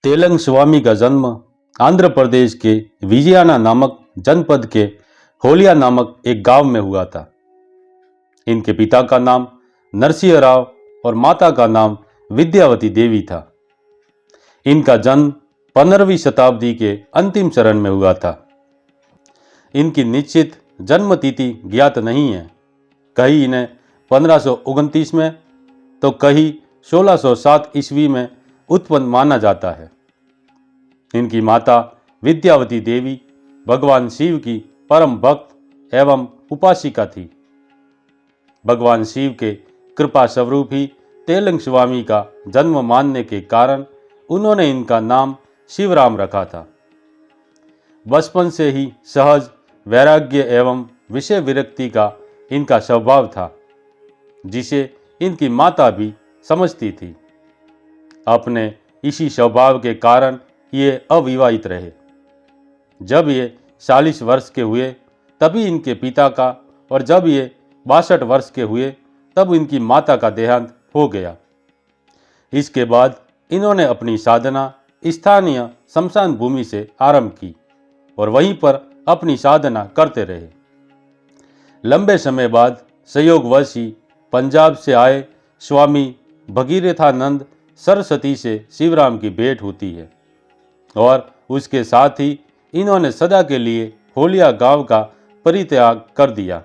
तेलंग स्वामी का जन्म आंध्र प्रदेश के विजयाना नामक जनपद के होलिया नामक एक गांव में हुआ था। इनके पिता का नाम नरसिंह राव और माता का नाम विद्यावती देवी था। इनका जन्म 15वीं शताब्दी के अंतिम चरण में हुआ था। इनकी निश्चित जन्म तिथि ज्ञात नहीं है। कहीं इन्हें 1529 में तो कहीं 1607 ईस्वी में उत्पन्न माना जाता है। इनकी माता विद्यावती देवी भगवान शिव की परम भक्त एवं उपासिका थी। भगवान शिव के कृपा स्वरूप ही तेलंग स्वामी का जन्म मानने के कारण उन्होंने इनका नाम शिवराम रखा था। बचपन से ही सहज वैराग्य एवं विषय विरक्ति का इनका स्वभाव था, जिसे इनकी माता भी समझती थी। अपने इसी स्वभाव के कारण ये अविवाहित रहे। जब ये 40 वर्ष के हुए तभी इनके पिता का और जब ये 62 वर्ष के हुए तब इनकी माता का देहांत हो गया। इसके बाद इन्होंने अपनी साधना स्थानीय शमशान भूमि से आरंभ की और वहीं पर अपनी साधना करते रहे। लंबे समय बाद संयोगवश ही पंजाब से आए स्वामी भगीरथानंद सरस्वती से शिवराम की भेंट होती है और उसके साथ ही इन्होंने सदा के लिए होलिया गांव का परित्याग कर दिया।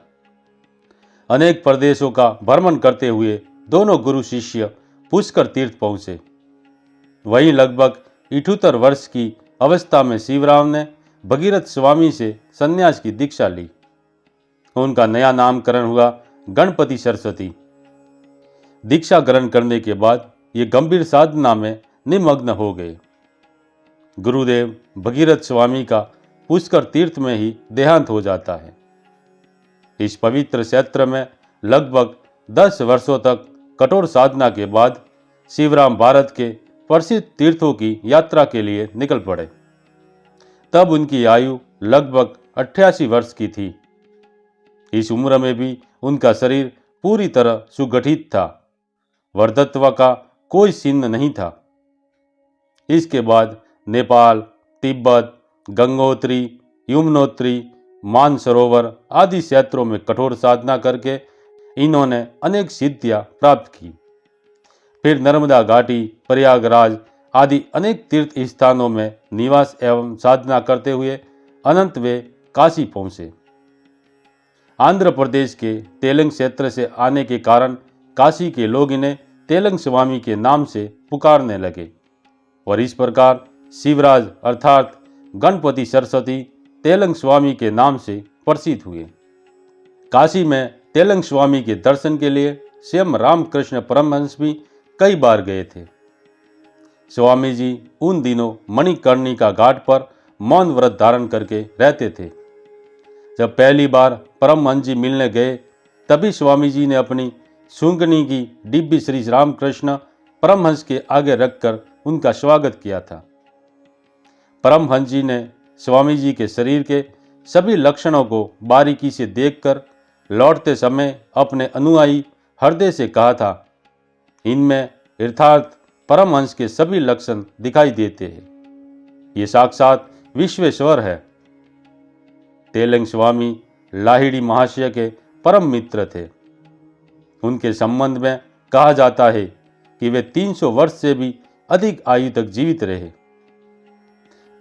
अनेक प्रदेशों का भ्रमण करते हुए दोनों गुरु शिष्य पुष्कर तीर्थ पहुंचे। वहीं लगभग 78 वर्ष की अवस्था में शिवराम ने भगीरथ स्वामी से संन्यास की दीक्षा ली। उनका नया नामकरण हुआ गणपति सरस्वती। दीक्षा ग्रहण करने के बाद ये गंभीर साधना में निमग्न हो गए। गुरुदेव भगीरथ स्वामी का पुष्कर तीर्थ में ही देहांत हो जाता है। इस पवित्र क्षेत्र में लगभग 10 वर्षों तक कठोर साधना के बाद शिवराम भारत के प्रसिद्ध तीर्थों की यात्रा के लिए निकल पड़े। तब उनकी आयु लगभग 88 वर्ष की थी। इस उम्र में भी उनका शरीर पूरी तरह सुगठित था। वर्धत्व का कोई चिन्ह नहीं था। इसके बाद नेपाल, तिब्बत, गंगोत्री, यमुनोत्री, मानसरोवर आदि क्षेत्रों में कठोर साधना करके इन्होंने अनेक सिद्धियां प्राप्त की। फिर नर्मदा घाटी, प्रयागराज आदि अनेक तीर्थ स्थानों में निवास एवं साधना करते हुए अनंत वे काशी पहुंचे। आंध्र प्रदेश के तेलंग क्षेत्र से आने के कारण काशी के लोग इन्हें तेलंग स्वामी के नाम से पुकारने लगे और इस प्रकार शिवराज अर्थात गणपति सरस्वती तेलंग स्वामी के नाम से प्रसिद्ध हुए। काशी में तेलंग स्वामी के दर्शन के लिए स्वयं रामकृष्ण परमहंस भी कई बार गए थे। स्वामी जी उन दिनों मणिकर्णिका घाट पर मौन व्रत धारण करके रहते थे। जब पहली बार परमहंस जी मिलने गए तभी स्वामी जी ने अपनी सूंगनी की डिब्बी श्री रामकृष्ण परमहंस के आगे रखकर उनका स्वागत किया था। परमहंस जी ने स्वामी जी के शरीर के सभी लक्षणों को बारीकी से देखकर लौटते समय अपने अनुयायी हृदय से कहा था, इनमें यथार्थ परमहंस के सभी लक्षण दिखाई देते हैं। ये साक्षात विश्वेश्वर है। तेलंग स्वामी लाहिड़ी महाशय के परम मित्र थे। उनके संबंध में कहा जाता है कि वे 300 वर्ष से भी अधिक आयु तक जीवित रहे।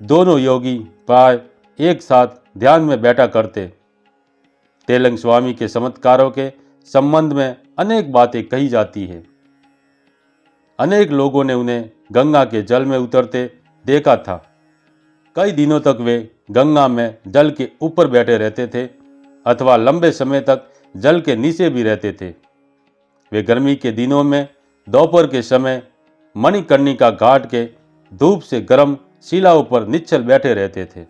दोनों योगी प्राय एक साथ ध्यान में बैठा करते। तेलंग स्वामी के चमत्कारों के संबंध में अनेक बातें कही जाती है। अनेक लोगों ने उन्हें गंगा के जल में उतरते देखा था। कई दिनों तक वे गंगा में जल के ऊपर बैठे रहते थे अथवा लंबे समय तक जल के नीचे भी रहते थे। वे गर्मी के दिनों में दोपहर के समय मणिकर्णिका घाट के धूप से गर्म शिलाओं पर निश्चल बैठे रहते थे।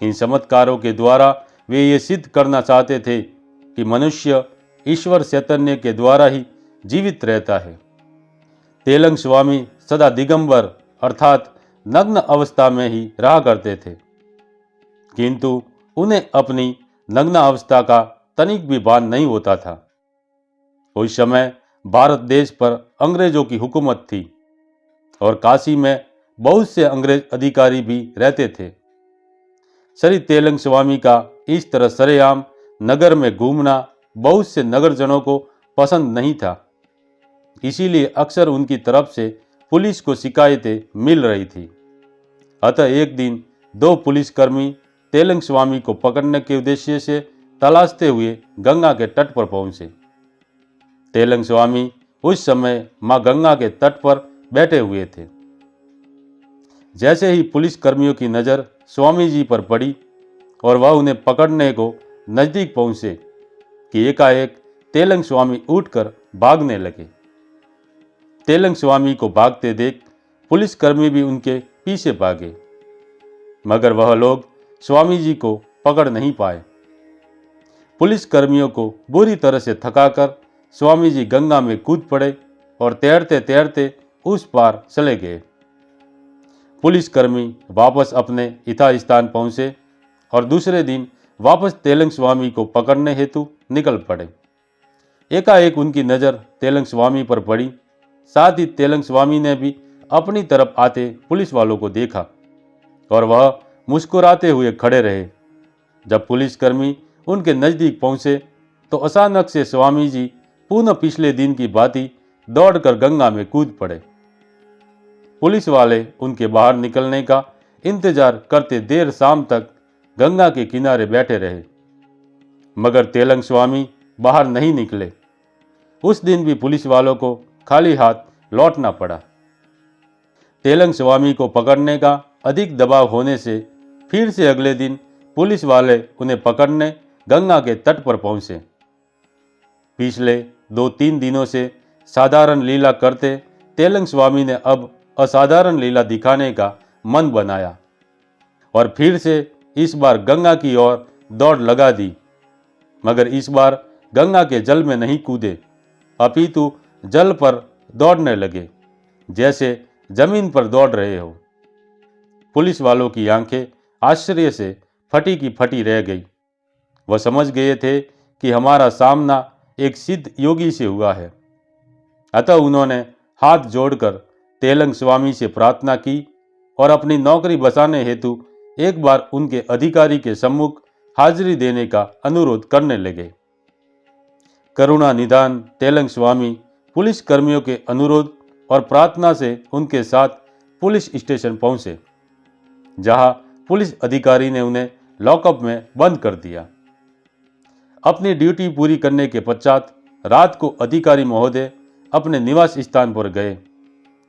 इन चमत्कारों के द्वारा वे ये सिद्ध करना चाहते थे कि मनुष्य ईश्वर चैतन्य के द्वारा ही जीवित रहता है। तेलंग स्वामी सदा दिगंबर अर्थात नग्न अवस्था में ही रहा करते थे, किंतु उन्हें अपनी नग्न अवस्था का तनिक भी भान नहीं होता था। उस समय भारत देश पर अंग्रेजों की हुकूमत थी और काशी में बहुत से अंग्रेज अधिकारी भी रहते थे। श्री तेलंग स्वामी का इस तरह सरेआम नगर में घूमना बहुत से नगरजनों को पसंद नहीं था। इसीलिए अक्सर उनकी तरफ से पुलिस को शिकायतें मिल रही थी। अतः एक दिन दो पुलिसकर्मी तेलंग स्वामी को पकड़ने के उद्देश्य से तलाशते हुए गंगा के तट पर पहुंचे। तेलंग स्वामी उस समय मां गंगा के तट पर बैठे हुए थे। जैसे ही पुलिसकर्मियों की नज़र स्वामी जी पर पड़ी और वह उन्हें पकड़ने को नजदीक पहुंचे कि एकाएक तेलंग स्वामी उठकर भागने लगे। तेलंग स्वामी को भागते देख पुलिसकर्मी भी उनके पीछे भागे, मगर वह लोग स्वामी जी को पकड़ नहीं पाए। पुलिसकर्मियों को बुरी तरह से थकाकर स्वामी जी गंगा में कूद पड़े और तैरते तैरते उस पार चले गए। पुलिसकर्मी वापस अपने यथास्थान पहुंचे और दूसरे दिन वापस तेलंग स्वामी को पकड़ने हेतु निकल पड़े। एकाएक उनकी नज़र तेलंग स्वामी पर पड़ी। साथ ही तेलंग स्वामी ने भी अपनी तरफ आते पुलिस वालों को देखा और वह मुस्कुराते हुए खड़े रहे। जब पुलिसकर्मी उनके नज़दीक पहुंचे तो अचानक से स्वामी जी पुनः पिछले दिन की भांति दौड़कर गंगा में कूद पड़े। पुलिस वाले उनके बाहर निकलने का इंतजार करते देर शाम तक गंगा के किनारे बैठे रहे, मगर तेलंग स्वामी बाहर नहीं निकले। उस दिन भी पुलिस वालों को खाली हाथ लौटना पड़ा। तेलंग स्वामी को पकड़ने का अधिक दबाव होने से फिर से अगले दिन पुलिस वाले उन्हें पकड़ने गंगा के तट पर पहुंचे। पिछले 2-3 दिनों से साधारण लीला करते तेलंग स्वामी ने अब असाधारण लीला दिखाने का मन बनाया और फिर से इस बार गंगा की ओर दौड़ लगा दी, मगर इस बार गंगा के जल में नहीं कूदे, अपितु जल पर दौड़ने लगे जैसे जमीन पर दौड़ रहे हो। पुलिस वालों की आंखें आश्चर्य से फटी की फटी रह गई। वह समझ गए थे कि हमारा सामना एक सिद्ध योगी से हुआ है। अतः उन्होंने हाथ जोड़कर तेलंग स्वामी से प्रार्थना की और अपनी नौकरी बचाने हेतु एक बार उनके अधिकारी के सम्मुख हाजिरी देने का अनुरोध करने लगे। करुणा निदान तेलंग स्वामी पुलिस कर्मियों के अनुरोध और प्रार्थना से उनके साथ पुलिस स्टेशन पहुंचे, जहां पुलिस अधिकारी ने उन्हें लॉकअप में बंद कर दिया। अपनी ड्यूटी पूरी करने के पश्चात रात को अधिकारी महोदय अपने निवास स्थान पर गए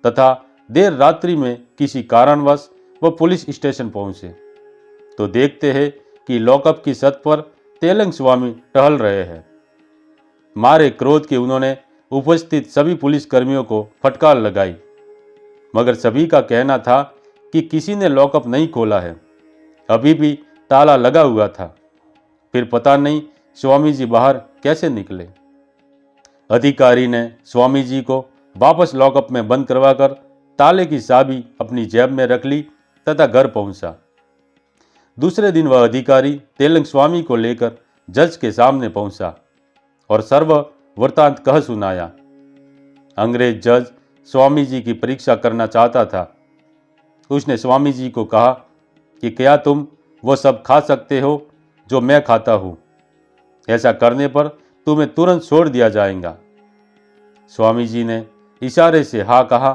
तथा देर रात्रि में किसी कारणवश वह पुलिस स्टेशन पहुंचे तो देखते हैं कि लॉकअप की छत पर तेलंग स्वामी टहल रहे हैं। मारे क्रोध के उन्होंने उपस्थित सभी पुलिस कर्मियों को फटकार लगाई, मगर सभी का कहना था कि किसी ने लॉकअप नहीं खोला है, अभी भी ताला लगा हुआ था। फिर पता नहीं स्वामी जी बाहर कैसे निकले। अधिकारी ने स्वामी जी को वापस लॉकअप में बंद करवाकर ताले की चाबी अपनी जेब में रख ली तथा घर पहुंचा। दूसरे दिन वह अधिकारी तेलंग स्वामी को लेकर जज के सामने पहुंचा और सर्व वृतांत कह सुनाया। अंग्रेज जज स्वामी जी की परीक्षा करना चाहता था। उसने स्वामी जी को कहा कि क्या तुम वो सब खा सकते हो जो मैं खाता हूँ? ऐसा करने पर तुम्हें तुरंत छोड़ दिया जाएगा। स्वामी जी ने इशारे से हाँ कहा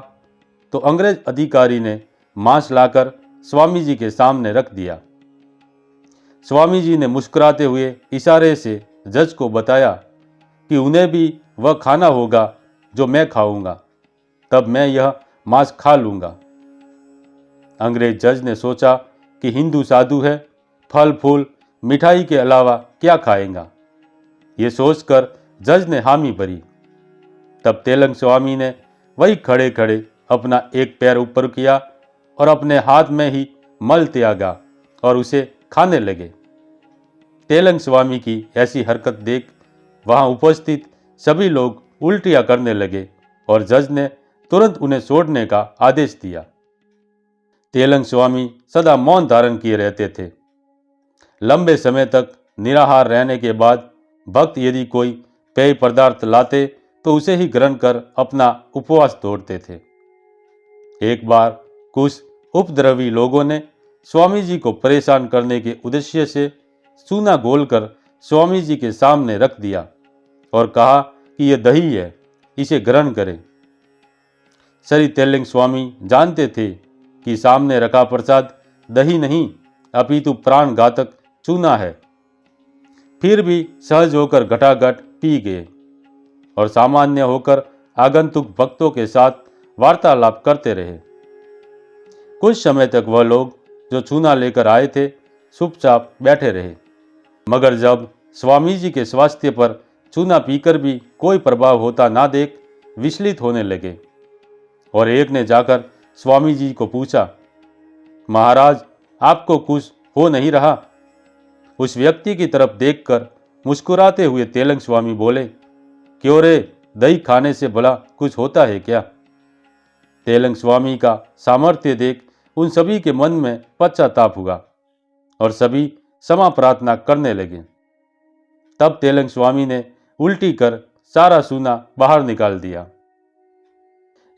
तो अंग्रेज अधिकारी ने मांस लाकर स्वामी जी के सामने रख दिया। स्वामी जी ने मुस्कुराते हुए इशारे से जज को बताया कि उन्हें भी वह खाना होगा जो मैं खाऊंगा, तब मैं यह मांस खा लूंगा। अंग्रेज जज ने सोचा कि हिंदू साधु है, फल फूल मिठाई के अलावा क्या खाएगा। ये सोचकर जज ने हामी भरी। तब तेलंग स्वामी ने वही खड़े खड़े अपना एक पैर ऊपर किया और अपने हाथ में ही मल त्यागा और उसे खाने लगे। तेलंग स्वामी की ऐसी हरकत देख वहां उपस्थित सभी लोग उल्टियां करने लगे और जज ने तुरंत उन्हें छोड़ने का आदेश दिया। तेलंग स्वामी सदा मौन धारण किए रहते थे। लंबे समय तक निराहार रहने के बाद भक्त यदि कोई पेय पदार्थ लाते तो उसे ही ग्रहण कर अपना उपवास तोड़ते थे। एक बार कुछ उपद्रवी लोगों ने स्वामी जी को परेशान करने के उद्देश्य से चूना घोलकर स्वामी जी के सामने रख दिया और कहा कि यह दही है, इसे ग्रहण करें। श्री तेलिंग स्वामी जानते थे कि सामने रखा प्रसाद दही नहीं अपितु प्राण घातक चूना है। फिर भी सहज होकर घटाघट पी गए और सामान्य होकर आगंतुक भक्तों के साथ वार्तालाप करते रहे। कुछ समय तक वह लोग जो चूना लेकर आए थे चुपचाप बैठे रहे, मगर जब स्वामी जी के स्वास्थ्य पर चूना पीकर भी कोई प्रभाव होता ना देख विचलित होने लगे और एक ने जाकर स्वामी जी को पूछा, महाराज आपको कुछ हो नहीं रहा? उस व्यक्ति की तरफ देखकर मुस्कुराते हुए तेलंग स्वामी बोले, क्यों रे, दही खाने से भला कुछ होता है क्या? तेलंग स्वामी का सामर्थ्य देख उन सभी के मन में पश्चाताप हुआ और सभी क्षमा प्रार्थना करने लगे। तब तेलंग स्वामी ने उल्टी कर सारा चूना बाहर निकाल दिया।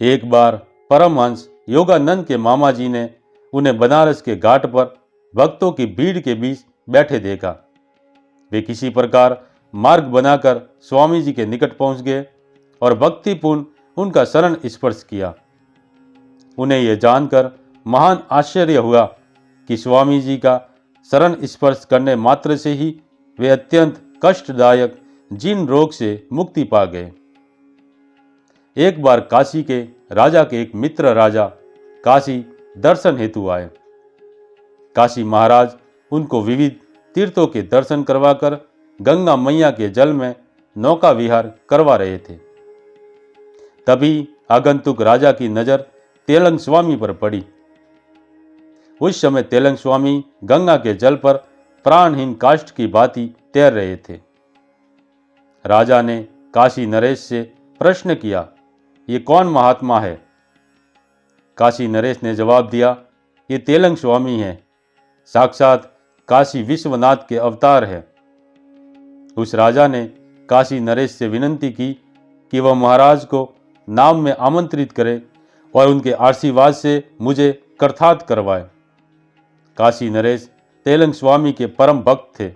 एक बार परमहंस योगानंद के मामा जी ने उन्हें बनारस के घाट पर भक्तों की भीड़ के बीच बैठे देखा। वे किसी प्रकार मार्ग बनाकर स्वामी जी के निकट पहुंच गए और भक्तिपूर्ण उनका शरण स्पर्श किया। उन्हें यह जानकर महान आश्चर्य हुआ कि स्वामी जी का शरण स्पर्श करने मात्र से ही वे अत्यंत कष्टदायक जिन रोग से मुक्ति पा गए। एक बार काशी के राजा के एक मित्र राजा काशी दर्शन हेतु आए। काशी महाराज उनको विविध तीर्थों के दर्शन करवाकर गंगा मैया के जल में नौका विहार करवा रहे थे। तभी आगंतुक राजा की नजर तेलंग स्वामी पर पड़ी। उस समय तेलंग स्वामी गंगा के जल पर प्राणहीन काष्ठ की भांति तैर रहे थे। राजा ने काशी नरेश से प्रश्न किया, ये कौन महात्मा है? काशी नरेश ने जवाब दिया, ये तेलंग स्वामी हैं, साक्षात काशी विश्वनाथ के अवतार है। उस राजा ने काशी नरेश से विनंती की कि वह महाराज को नाम में आमंत्रित करे और उनके आशीर्वाद से मुझे कृतार्थ करवाए। काशी नरेश तेलंग स्वामी के परम भक्त थे,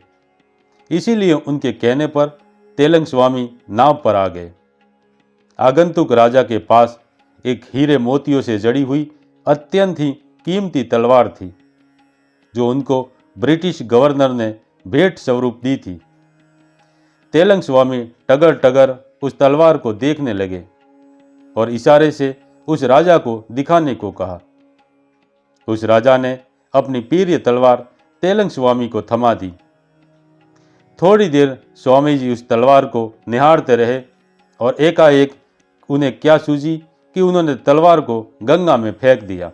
इसीलिए उनके कहने पर तेलंग स्वामी नाव पर आ गए। आगंतुक राजा के पास एक हीरे मोतियों से जड़ी हुई अत्यंत ही कीमती तलवार थी, जो उनको ब्रिटिश गवर्नर ने भेंट स्वरूप दी थी। तेलंग स्वामी टगर टगर उस तलवार को देखने लगे और इशारे से उस राजा को दिखाने को कहा। उस राजा ने अपनी पीर्य तलवार तेलंग स्वामी को थमा दी। थोड़ी देर स्वामी जी उस तलवार को निहारते रहे और एकाएक उन्हें क्या सूझी कि उन्होंने तलवार को गंगा में फेंक दिया।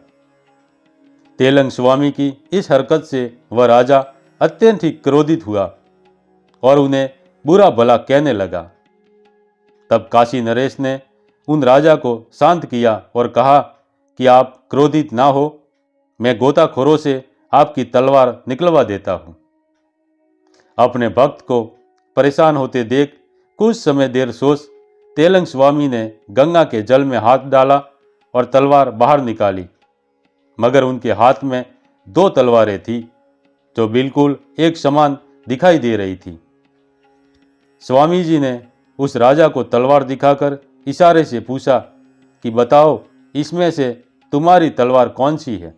तेलंग स्वामी की इस हरकत से वह राजा अत्यंत ही क्रोधित हुआ और उन्हें बुरा भला कहने लगा। तब काशी नरेश ने उन राजा को शांत किया और कहा कि आप क्रोधित ना हो, मैं गोताखोरों से आपकी तलवार निकलवा देता हूं। अपने भक्त को परेशान होते देख कुछ समय देर सोच तेलंग स्वामी ने गंगा के जल में हाथ डाला और तलवार बाहर निकाली, मगर उनके हाथ में दो तलवारें थी जो बिल्कुल एक समान दिखाई दे रही थी। स्वामी जी ने उस राजा को तलवार दिखाकर इशारे से पूछा कि बताओ, इसमें से तुम्हारी तलवार कौन सी है?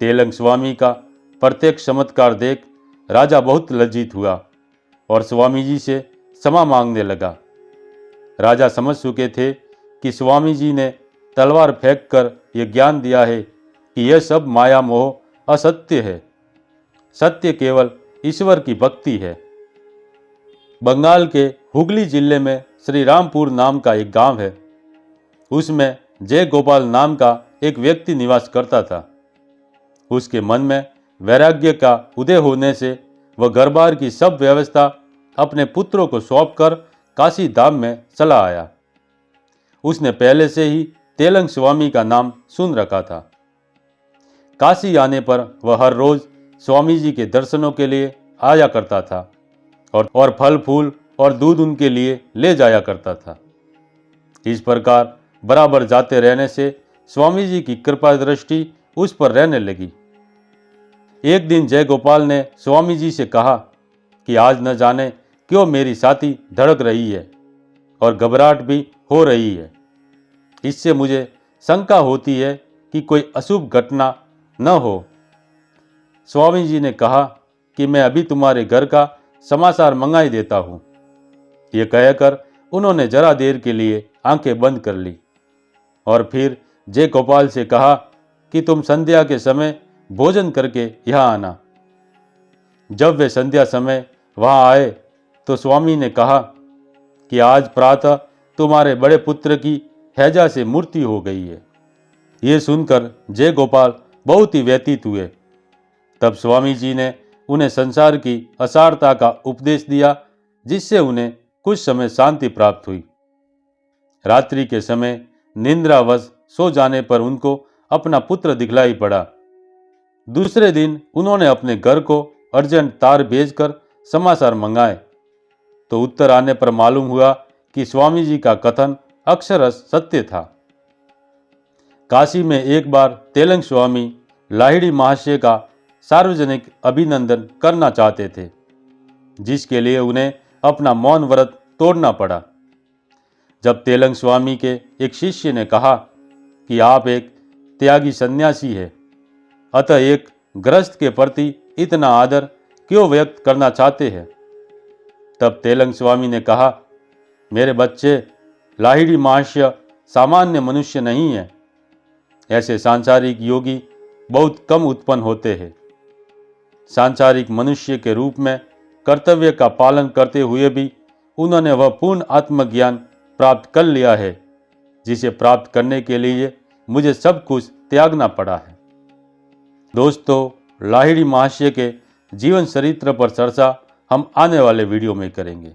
तेलंग स्वामी का प्रत्यक्ष चमत्कार देख राजा बहुत लज्जित हुआ और स्वामी जी से क्षमा मांगने लगा। राजा समझ चुके थे कि स्वामी जी ने तलवार फेंककर यह ज्ञान दिया है कि यह सब माया मोह असत्य है, सत्य केवल ईश्वर की भक्ति है। बंगाल के हुगली जिले में श्री रामपुर नाम का एक गांव है। उसमें जय गोपाल नाम का एक व्यक्ति निवास करता था। उसके मन में वैराग्य का उदय होने से वह घर बार की सब व्यवस्था अपने पुत्रों को सौंपकर काशी धाम में चला आया। उसने पहले से ही तेलंग स्वामी का नाम सुन रखा था। काशी आने पर वह हर रोज स्वामी जी के दर्शनों के लिए आया करता था और फल फूल और दूध उनके लिए ले जाया करता था। इस प्रकार बराबर जाते रहने से स्वामी जी की कृपा दृष्टि उस पर रहने लगी। एक दिन जय गोपाल ने स्वामी जी से कहा कि आज न जाने क्यों मेरी छाती धड़क रही है और घबराहट भी हो रही है। इससे मुझे शंका होती है कि कोई अशुभ घटना न हो। स्वामी जी ने कहा कि मैं अभी तुम्हारे घर का समाचार मंगाई देता हूँ। ये कहकर उन्होंने जरा देर के लिए आंखें बंद कर ली और फिर जय गोपाल से कहा कि तुम संध्या के समय भोजन करके यहाँ आना। जब वे संध्या समय वहाँ आए तो स्वामी ने कहा कि आज प्रातः तुम्हारे बड़े पुत्र की हैजा से मृत्यु हो गई है। ये सुनकर जय गोपाल बहुत ही व्यतीत हुए। तब स्वामी जी ने उन्हें संसार की असारता का उपदेश दिया, जिससे उन्हें कुछ समय शांति प्राप्त हुई। रात्रि के समय निंद्रावश सो जाने पर उनको अपना पुत्र दिखलाई पड़ा। दूसरे दिन उन्होंने अपने घर को अर्जेंट तार भेजकर समाचार मंगाए तो उत्तर आने पर मालूम हुआ कि स्वामी जी का कथन अक्षरशः सत्य था। काशी में एक बार तेलंग स्वामी लाहिड़ी महाशय का सार्वजनिक अभिनंदन करना चाहते थे, जिसके लिए उन्हें अपना मौन व्रत तोड़ना पड़ा। जब तेलंग स्वामी के एक शिष्य ने कहा कि आप एक त्यागी सन्यासी है, अतः एक गृहस्थ के प्रति इतना आदर क्यों व्यक्त करना चाहते हैं, तब तेलंग स्वामी ने कहा, मेरे बच्चे, लाहिड़ी महाशय सामान्य मनुष्य नहीं है। ऐसे सांसारिक योगी बहुत कम उत्पन्न होते हैं। सांसारिक मनुष्य के रूप में कर्तव्य का पालन करते हुए भी उन्होंने वह पूर्ण आत्मज्ञान प्राप्त कर लिया है, जिसे प्राप्त करने के लिए मुझे सब कुछ त्यागना पड़ा है। दोस्तों, लाहिड़ी महाशय के जीवन चरित्र पर चर्चा हम आने वाले वीडियो में करेंगे।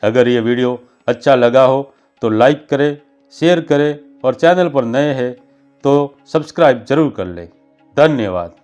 अगर ये वीडियो अच्छा लगा हो तो लाइक करें, शेयर करें और चैनल पर नए हैं तो सब्सक्राइब जरूर कर लें। धन्यवाद।